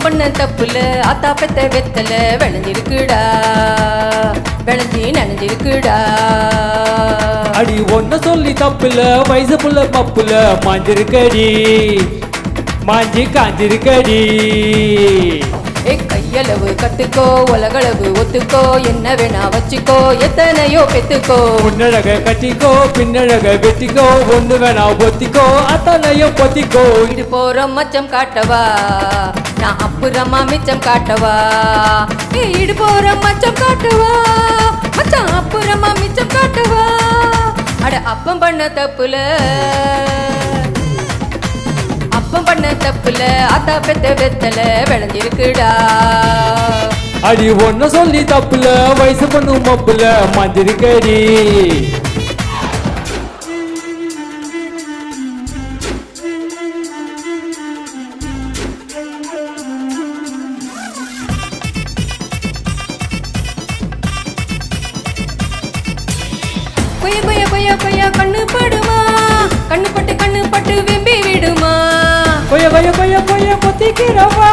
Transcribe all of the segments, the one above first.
பண்ண தப்புல ஆத்தா பெத்த வெத்தல விளைஞ்சிருக்குடா, விளைஞ்சி நனைஞ்சிருக்குடா. அடி ஒன்ன சொல்லி தப்புல வயசு புள்ள மப்புல மாஞ்சிருக்கடி, மாஞ்சி காஞ்சிருக்கடி. கையளவு கத்துக்கோ, உலகளவு ஒத்துக்கோ, என்ன வேணா வச்சுக்கோ, எத்தனையோ பெத்துக்கோ. முன்னழக கட்டிக்கோ, பின்னழக வெட்டிக்கோ, ஒண்ணு வேணா பொத்திக்கோ, அத்தனையும் பொத்திக்கோ. இது போற மச்சம் காட்டவா, நான் அப்புறமா மிச்சம் காட்டவா. இடு போற மச்சம் காட்டவா, மச்சம் அப்புறமா மிச்சம் காட்டவா. அட அப்பம் பண்ண தப்புல, அப்பம் பண்ண தப்புல ஆத்தா பெத்த வெத்தல விளைஞ்சிருக்குடா. அடி ஒன்ன சொல்லி தப்புல வயசு பண்ணு மப்புல மாஞ்சிருக்கடி. கொய்ய கொய்ய கொய்ய கொய்ய கண்ணு படுமா, கண்ணு பட்டு வெம்பி விடுமா. கொய்ய கொய்ய கொய்ய கொய்ய பொத்திக்கிறவா,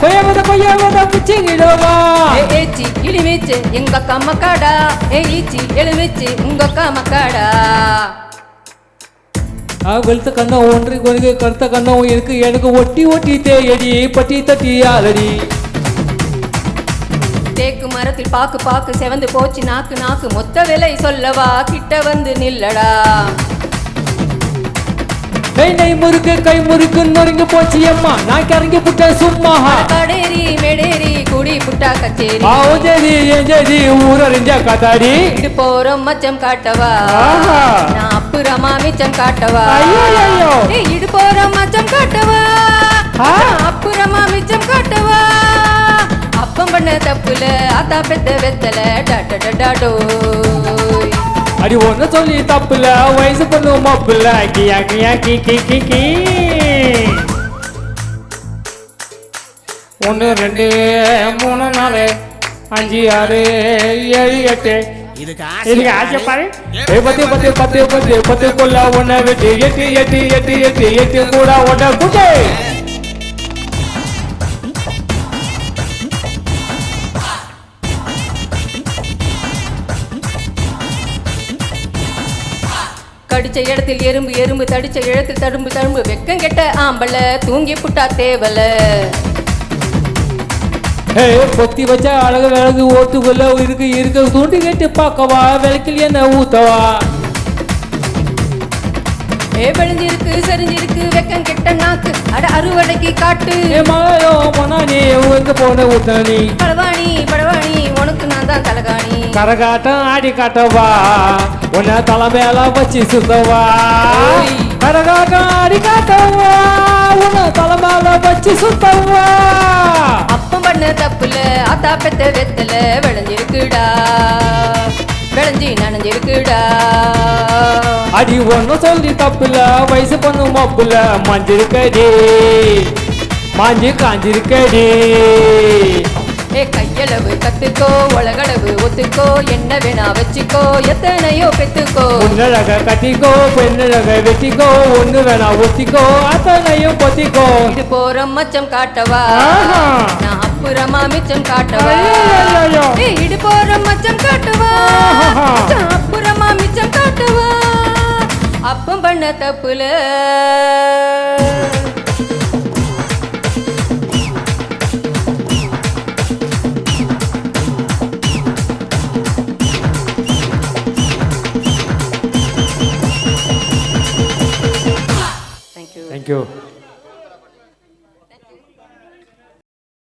கொய்ய வத புச்சிங்கிடவா. ஏச்சி இளிமிச்சு எங்க அக்கா மக்காடா, ஈச்சி எலுமிச்சு உங்க அக்கா மக்காடா. வெளுத்த கண்ணம் ஒன்று கொண்டு கருத்த கண்ணம் இருக்கு எனக்கு ஒட்டி ஒட்டி தேயடி பட்டி தட்டி ஆலடி. தேக்கு மரத்தில் பாக்கு பாக்கு செவந்து போச்சு நாக்கு நாக்கு, மொத்த விலை சொல்லவா கிட்ட வந்து நில்லடா. நெய் முறுக்கு கை முறுக்கு நொறுங்கி போச்சு அம்மா, நான் கிறங்கி புட்ட சும்மா. கடேரி மேடேரி குடி புட்டா கச்சேரி, ஆவுஜேரி ஏஞ்சேரி ஊரறிஞ்ச கதாடி. இது போற மச்சம் காட்டவா, நான் அப்புறமா மிச்சம் காட்டவா. இது போற மச்சம் காட்டவா, அப்புறமா மிச்சம் காட்டவா. அப்பம் பண்ண தப்புல ஆத்தா பெத்த வெத்தல டாடோ. அடி ஒன்ன சொல்லி தப்புல வயசு பண்ணு மப்புல கியா கியா கி கி கி கி. 1 2 3 4 5 6 7 8 இதுக்கு ஆசை பாரு. பத்து கொள்ள ஒன்ன வெட்டி 8 8 8 8 8 கூட ஒன்ன குட்டே. கடிச்ச இடத்தில் எறும்பு எறும்பு, தடிச்ச இடத்தில் தடும்பு தடும்பு, வெக்கம் கெட்ட ஆம்பள தூங்கி புட்டா தேவல. பொத்தி வச்ச அழகு அழகு ஓட்டுக்குள்ள இருக்கு இருக்கு தூண்டி கேட்டு பார்க்கவா, விளக்கில் என்ன ஊத்தவா. விளைஞ்சிருக்கு சரிஞ்சிருக்கு வெக்கம் கெட்ட நாக்கு, அட அறுவடைக்கு காட்டு. மாயோ மனானி எங்க போன ஊத்தனி. படவாணி படவாணி உனக்கு நான் தான் தலகாணி. கரகாட்டம் ஆடி காட்டவா, உன்னை தலை மேல வச்சு சுத்தவா. கரகாட்டம் ஆடி காட்டவா, உன்னை தலை மேல வச்சு சுத்தவா. அப்பம் பண்ண தப்புல ஆத்தா பெத்த வெத்தல விளைஞ்சிருக்குடா, விளைஞ்சி நனைஞ்சிருக்குடா. அடி ஒன்னு சொல்லி தப்புல வயசு பண்ணு மப்புல மாஞ்சிருக்கடி, மாஞ்சி காஞ்சிருக்கடி. கையளவு கத்துக்கோ, உலகளவு ஒத்துக்கோ, என்ன வேணா வச்சுக்கோ, எத்தனையோ பெத்துக்கோ. முன்னழக கட்டிக்கோ, பெண்ணழக வெட்டிக்கோ, ஒண்ணு வேணா ஒத்திக்கோ, அத்தனையும் பொத்திக்கோ. இது போற மச்சம் காட்டவா, நான் அப்புறமா மிச்சம் காட்டவா. இது போற மச்சம் காட்டவா, அப்புறமா மிச்சம் காட்டவா. அப்பம் பண்ண தப்புல